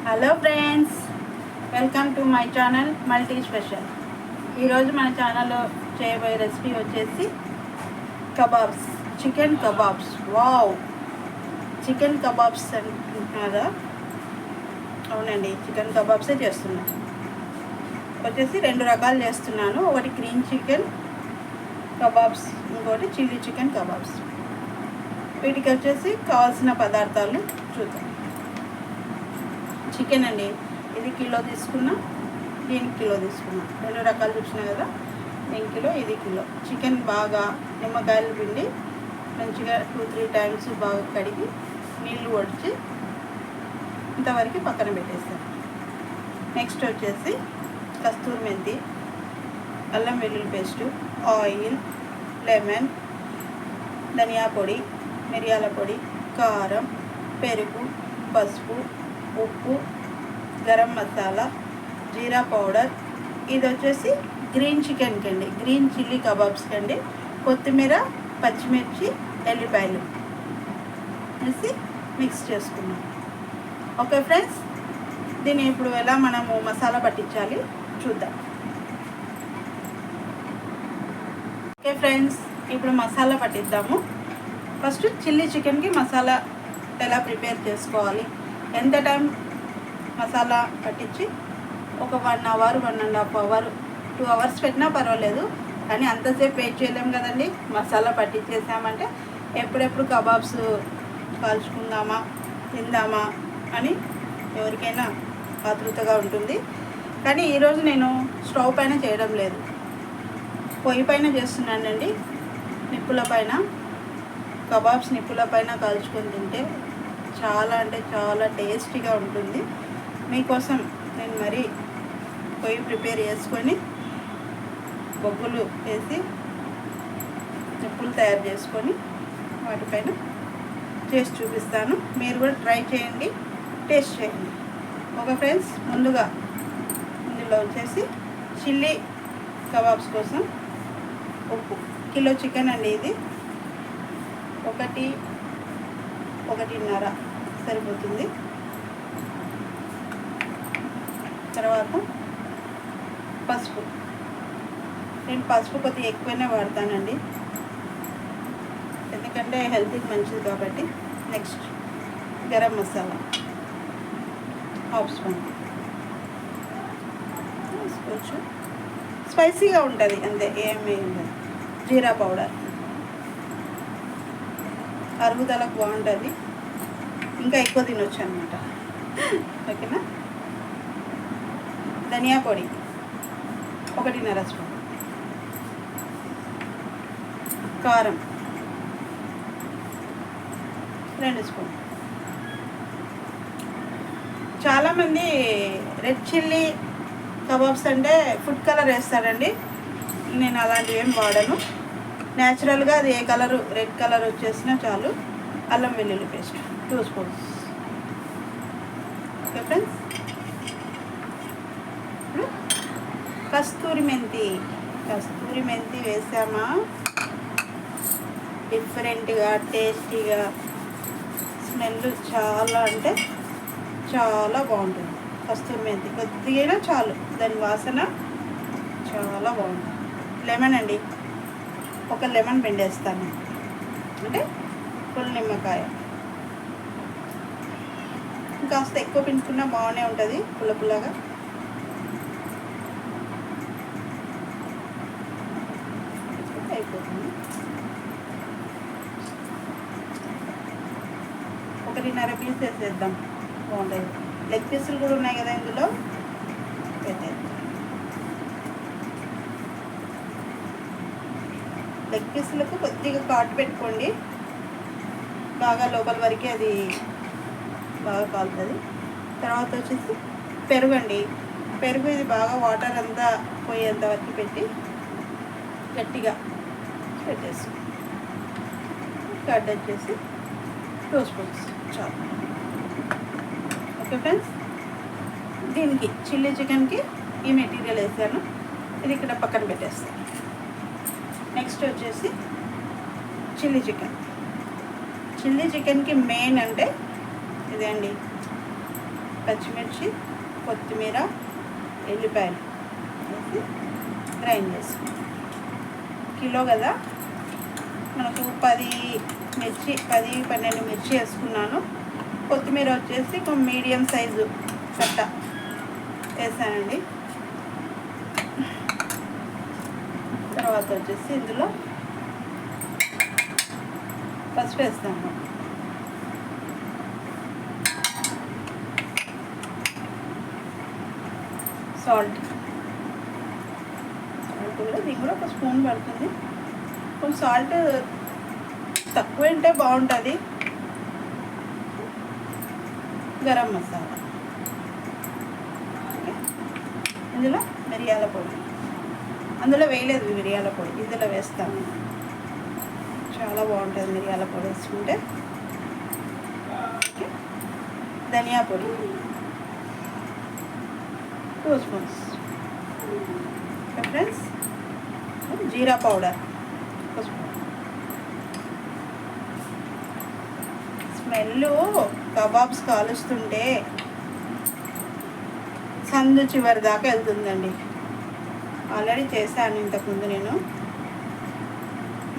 Hello friends, welcome to my channel multi special. ఈరోజు మన ఛానల్లో చేయబోయే రెసిపీ వచ్చేసి kebabs, chicken kebabs. Wow, chicken kebabs అంటున్నారా? అవునండి, చికెన్ కబాబ్సే చేస్తున్నాను. వచ్చేసి రెండు రకాలు చేస్తున్నాను. ఒకటి గ్రీన్ చికెన్ కబాబ్స్, ఇంకోటి చిల్లీ చికెన్ కబాబ్స్. వీటికి వచ్చేసి కావాల్సిన పదార్థాలు చూద్దాం. చికెన్ అండి, ఇది కిలో తీసుకున్నా, దీనికి కిలో తీసుకున్నా. రెండు రకాలు చూసినా కదా, దీని కిలో, ఇది కిలో. చికెన్ బాగా నిమ్మకాయలు పిండి మంచిగా 2-3 టైమ్స్ బాగా కడిగి నీళ్ళు వడిచి ఇంతవరకు పక్కన పెట్టేస్తాను. నెక్స్ట్ వచ్చేసి కస్తూరి మెంతి, అల్లం వెల్లుల్లి పేస్టు, ఆయిల్, లెమన్, ధనియా పొడి, మిరియాల పొడి, కారం, పెరుగు, పసుపు, ఉప్పు, గరం మసాలా, జీరా పౌడర్. ఇది వచ్చేసి గ్రీన్ చికెన్కి అండి, గ్రీన్ చిల్లీ కబాబ్స్కి అండి. కొత్తిమీర, పచ్చిమిర్చి, ఎల్లిపాయలు వేసి మిక్స్ చేసుకున్నాం. ఓకే ఫ్రెండ్స్, దీన్ని ఇప్పుడు ఎలా మనము మసాలా పట్టించాలి చూద్దాం. ఓకే ఫ్రెండ్స్, ఇప్పుడు మసాలా పట్టిద్దాము. ఫస్ట్ చిల్లీ చికెన్కి మసాలా ఎలా ప్రిపేర్ చేసుకోవాలి, ఎంత టైం మసాలా పట్టించి ఒక 1 అవర్, 1.5 అవర్, 2 అవర్స్ పెట్టినా పర్వాలేదు. కానీ అంతసేపు వెయిట్ చేయలేము కదండి. మసాలా పట్టించేసామంటే ఎప్పుడెప్పుడు కబాబ్స్ కాల్చుకుందామా, తిందామా అని ఎవరికైనా ఆతృతగా ఉంటుంది. కానీ ఈరోజు నేను స్టవ్ పైన చేయడం లేదు, పొయ్యి పైన చేస్తున్నానండి. నిప్పుల పైన కబాబ్స్ నిప్పుల పైన కాల్చుకొని తింటే చాలా అంటే చాలా టేస్టీగా ఉంటుంది. మీకోసం నేను మరీ పొయ్యి ప్రిపేర్ చేసుకొని బొగ్గులు వేసి నిప్పులు తయారు చేసుకొని వాటిపైన చేసి చూపిస్తాను. మీరు కూడా ట్రై చేయండి, టేస్ట్ చేయండి. ఓకే ఫ్రెండ్స్, ముందుగా ఇందులో వచ్చేసి చిల్లీ కబాబ్స్ కోసం ఉప్పు, కిలో చికెన్ అండి ఇది, 1-1.5 సరిపోతుంది. తర్వాత పసుపు, నేను పసుపు కొద్దిగా ఎక్కువనే వాడతానండి, ఎందుకంటే హెల్త్కి మంచిది కాబట్టి. Next garam masala half spoon వేసుకోవచ్చు, స్పైసీగా ఉంటుంది అంతే, ఏమీ ఉండదు. జీరా పౌడర్ అరుగుదలకు బాగుంటుంది, ఇంకా ఎక్కువ తినొచ్చు అనమాట. ఓకేనా. ధనియా పొడి 1.5 స్పూన్, కారం 2 స్పూన్. చాలామంది రెడ్ చిల్లీ కబాబ్స్ అంటే ఫుడ్ కలర్ వేస్తారండి. నేను అలాంటివి ఏం వాడను. న్యాచురల్గా అది ఏ కలరు, రెడ్ కలర్ వచ్చేసినా చాలు. అల్లం వెల్లుల్లి పేస్ట్ 2 స్పూన్స్. ఓకే ఫ్రెండ్స్, ఇప్పుడు కస్తూరి మెంతి వేసామా, డిఫరెంట్గా టేస్టీగా స్మెల్ చాలా అంటే చాలా బాగుంటుంది. కస్తూరి మెంతి కొద్దిగా చాలు, దాని వాసన చాలా బాగుంటుంది. లెమన్ అండి, ఒక లెమన్ పిండేస్తాను, అంటే ఫుల్ నిమ్మకాయ. కాస్త ఎక్కువ పిండుకున్నా బాగానే ఉంటుంది, పుల్ల పుల్లగా. అయిపోతుంది. 1.5 పీస్ వేసేద్దాం, బాగుంటుంది. లెగ్ పీసులు కూడా ఉన్నాయి కదా ఇందులో, పెట్టేద్దాం. లెగ్ పీసులకు కొద్దిగా కాటు పెట్టుకోండి, బాగా లోపల వరకు అది బాగా కాలుతుంది. తర్వాత వచ్చేసి పెరుగు అండి, పెరుగు ఇది బాగా వాటర్ అంతా పోయేంత వరకు పెట్టి గట్టిగా పెట్టేసి కట్ వచ్చేసి 2 స్పూన్స్ చాలు. ఓకే ఫ్రెండ్స్, దీనికి చిల్లీ చికెన్కి ఈ మెటీరియల్ వేసాను, ఇది ఇక్కడ పక్కన పెట్టేస్తాను. నెక్స్ట్ వచ్చేసి చిల్లీ చికెన్కి మెయిన్ అంటే ఇదే అండి, పచ్చిమిర్చి, కొత్తిమీర, ఎల్లిపాయలు వేసి గ్రైండ్ చేసుకుంటాం. కిలో కదా, మనకు 10-12 మిర్చి వేసుకున్నాను. కొత్తిమీర వచ్చేసి ఒక మీడియం సైజు కట్ట వేసానండి. తర్వాత వచ్చేసి ఇందులో పసుపు వేస్తాను. సాల్ట్ కూడా, దీనికి కూడా ఒక స్పూన్ పడుతుంది. కొంచెం సాల్ట్ తక్కువ ఉంటే బాగుంటుంది. గరం మసాలా, ఓకే. ఇందులో మిరియాల పొడి, అందులో వేయలేదు మిరియాల పొడి, ఇందులో వేస్తాను. చాలా బాగుంటుంది మిరియాల పొడి వేసుకుంటే. ఓకే. ధనియా పొడి 2 స్పూన్స్. Okay friends. జీరా పౌడర్ 1 స్పూన్. స్మెల్ కబాబ్స్ కాలుస్తుంటే సందు చివరి దాకా వెళ్తుందండి. ఆల్రెడీ చేశాను ఇంతకుముందు నేను,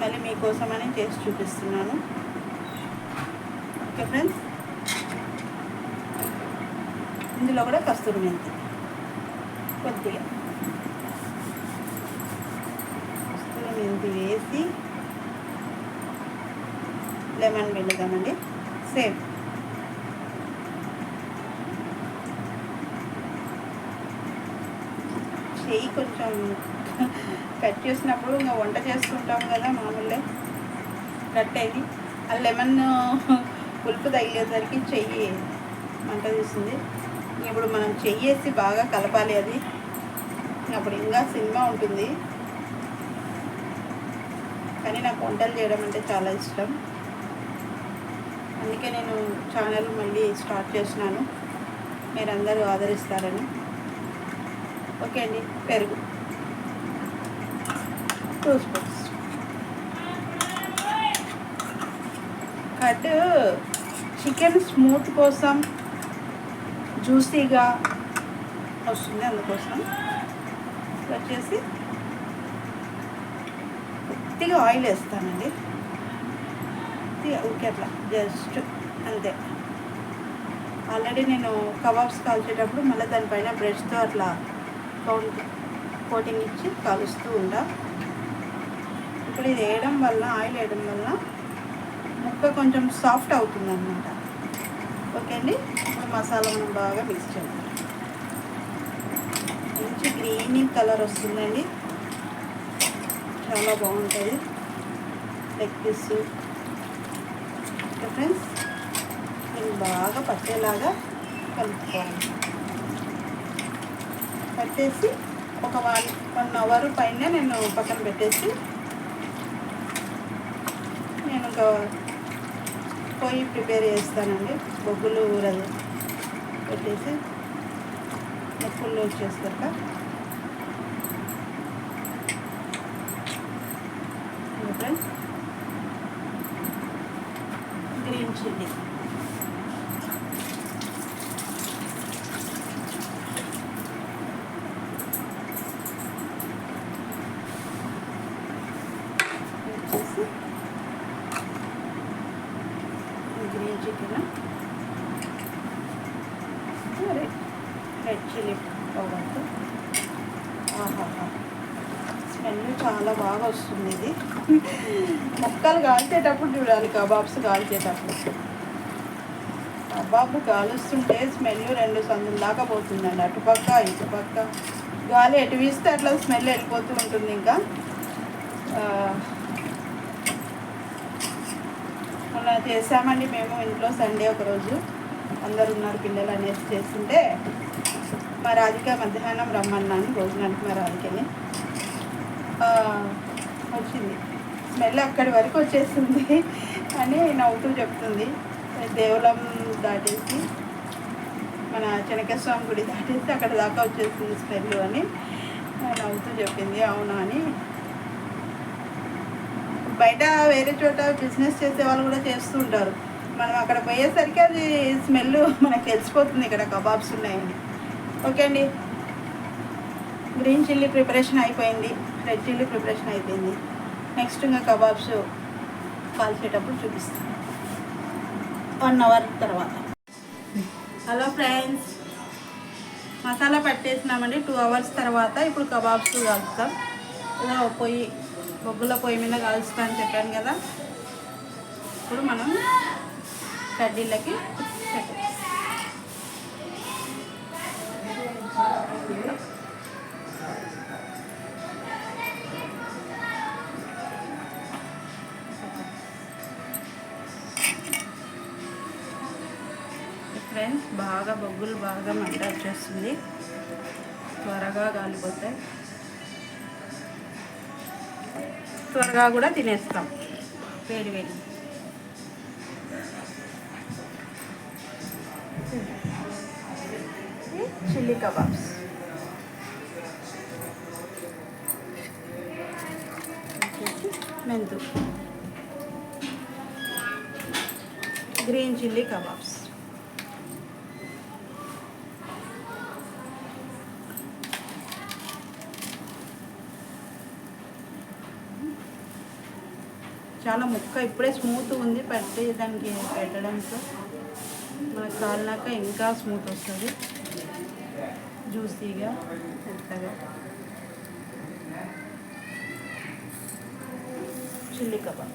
మళ్ళీ మీకోసమని చేసి చూపిస్తున్నాను. Okay friends. ఇందులో కూడా కస్తూరి మెంతి కొద్దిగా, కస్తూరి మెంతి వేసి లెమన్ పిండుదామండి. సేమ్ చెయ్యి కొంచెం కట్ చేసినప్పుడు ఇంకా వంట చేస్తుంటాం కదా, మామూలుగా కట్ అయింది. ఆ లెమన్ పులుపు తగిలేసరికి చెయ్యి మంట తీస్తుంది. ఇప్పుడు మనం చెయ్యేసి బాగా కలపాలి అది, అప్పుడు ఇంకా సినిమా ఉంటుంది. కానీ నాకు వంటలు చేయడం అంటే చాలా ఇష్టం, అందుకే నేను ఛానల్ మళ్ళీ స్టార్ట్ చేసినాను, మీరందరూ ఆదరిస్తారని. ఓకే అండి. పెరుగు 2 స్పూన్స్. కట్ చికెన్ స్మూత్ కోసం, జ్యూసీగా వస్తుంది, అందుకోసం వచ్చేసి కొద్దిగా ఆయిల్ వేస్తానండి. ఓకే, అట్లా జస్ట్ అంతే. ఆల్రెడీ నేను కబాబ్స్ కాల్చేటప్పుడు మళ్ళీ దానిపైన బ్రష్తో అట్లా కోటింగ్ ఇచ్చి కాలుస్తూ ఉంటా. ఇప్పుడు ఇది వేయడం వల్ల, ఆయిల్ వేయడం వల్ల ముక్క కొంచెం సాఫ్ట్ అవుతుంది అన్నమాట. ఓకే అండి. ఇప్పుడు మసాలా మనం బాగా మిక్స్ చేద్దాం. మంచి గ్రీనింగ్ కలర్ వస్తుందండి, చాలా బాగుంటుంది లెగ్ పీస్. Okay friends. దీన్ని బాగా పట్టేలాగా కలుపుకోవాలి. పట్టేసి ఒక 1 అవర్ పైన నేను పక్కన పెట్టేసి, నేను ఇంకా పొయ్యి ప్రిపేర్ చేస్తానండి. బొగ్గులు ఊరది పెట్టేసి ఫుల్ వచ్చేస్తాక ఫ్రెండ్స్, గ్రీన్ చిల్లీ వచ్చేసి, green chicken, red chilli powder. ఆహాహా, స్మెల్ చాలా బాగా వస్తుంది. ఇది ముక్కలు కాల్చేటప్పుడు చూడాలి, కబాబ్స్ కాల్చేటప్పుడు. కబాబ్ కాలుస్తుంటే స్మెల్ 2 సందుల దాకా పోతుందండి, అటుపక్క ఇటుపక్క. గాలి ఎటు వీస్తే అట్లా స్మెల్ వెళ్ళిపోతూ ఉంటుంది. ఇంకా మొన్న చేసామండి మేము ఇంట్లో, సండే ఒకరోజు అందరు ఉన్నారు పిల్లలు అనేసి చేస్తుంటే, మా రాధిక మధ్యాహ్నం రమ్మన్నాను భోజనానికి. మా రాధికని వచ్చింది, స్మెల్ అక్కడి వరకు వచ్చేస్తుంది అని నవ్వుతూ చెప్తుంది. దేవలం దాటేసి, మన చెనకేశ్వరం గుడి దాటేసి అక్కడ దాకా వచ్చేస్తుంది స్మెల్ అని నవ్వుతూ చెప్పింది. అవునా అని. బయట వేరే చోట బిజినెస్ చేసే వాళ్ళు కూడా చేస్తూ ఉంటారు, మనం అక్కడ పోయేసరికి అది స్మెల్ మనకు తెలిసిపోతుంది ఇక్కడ కబాబ్స్ ఉన్నాయని. ఓకే అండి, గ్రీన్ చిల్లీ ప్రిపరేషన్ అయిపోయింది, రెడ్ చిల్లీ ప్రిపరేషన్ అయిపోయింది. నెక్స్ట్ ఇంకా కబాబ్స్ కాల్చేటప్పుడు చూపిస్తాను 1 అవర్ తర్వాత. హలో ఫ్రెండ్స్, మసాలా పట్టేసినామండి 2 అవర్స్ తర్వాత. ఇప్పుడు కబాబ్స్ కాల్చుతాం. ఇలా బొగ్గుల పొయ్యి మీద కాల్చుతా అని చెప్పాను కదా. ఇప్పుడు మనం కడ్డీలకి ఫ్రెండ్స్ బాగా బొగ్గులు బాగా మంట వచ్చేస్తుంది, త్వరగా కాలిపోతాయి, త్వరగా కూడా తినేస్తాం వేడి వేడి. చిల్లీ కబాబ్స్ మెంతు, గ్రీన్ చిల్లీ కబాబ్స్. చాలా ముక్క ఇప్పుడే స్మూత్ ఉంది, పట్టి దానికి పెట్టడంతో మనకు కాలినాక ఇంకా స్మూత్ వస్తుంది, జ్యూసీగా మెత్తగా. చిల్లీ కబాబ్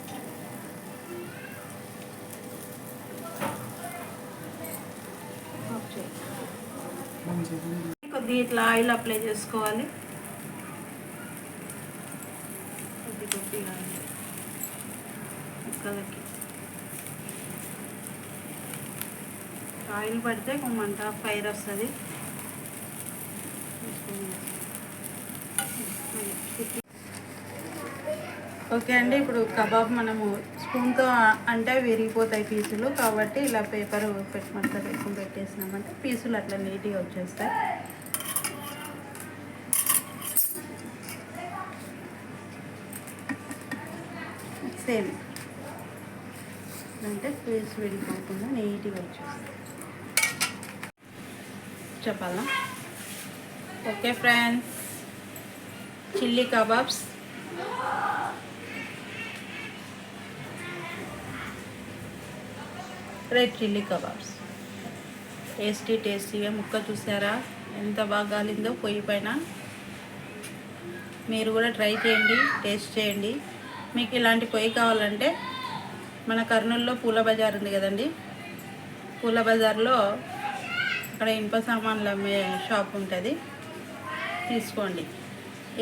కొద్దిగా ఇట్లా ఆయిల్ అప్లై చేసుకోవాలి, కొద్దిగా ముక్కలకి ఆయిల్ పడితే మంట ఫైర్ వస్తుంది. ఓకే అండి, ఇప్పుడు కబాబ్ మనము స్పూన్తో అంటే విరిగిపోతాయి పీసులు, కాబట్టి ఇలా పేపర్ పెట్టమంటారు ఎక్కువ పెట్టేసినామంటే పీసులు అట్లా నీట్గా వచ్చేస్తాయి. సేమ్ అంటే పీస్ విడిపోకుండా నీట్గా వచ్చేస్తాయి చెప్పాలా. Okay friends, chilli kebabs red chilli kebabs టేస్టీగా. ముక్క చూసారా ఎంత బాగా కాలిందో పొయ్యి పైన. మీరు కూడా ట్రై చేయండి, టేస్ట్ చేయండి. మీకు ఇలాంటి పొయ్యి కావాలంటే మన కర్నూలులో పూల బజార్ ఉంది కదండి, పూల బజార్లో అక్కడ ఇనుప సామాన్లు అమ్మే షాప్ ఉంటుంది, తీసుకోండి.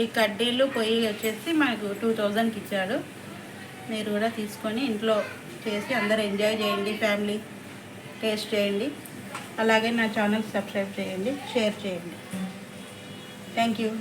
ఈ కడ్డీలు పొయ్యి వచ్చేసి మనకు 2000కి ఇచ్చాడు. మీరు కూడా తీసుకొని ఇంట్లో చేసి అందరూ ఎంజాయ్ చేయండి, ఫ్యామిలీ టేస్ట్ చేయండి. అలాగే నా ఛానల్ సబ్స్క్రైబ్ చేయండి, షేర్ చేయండి. Thank you.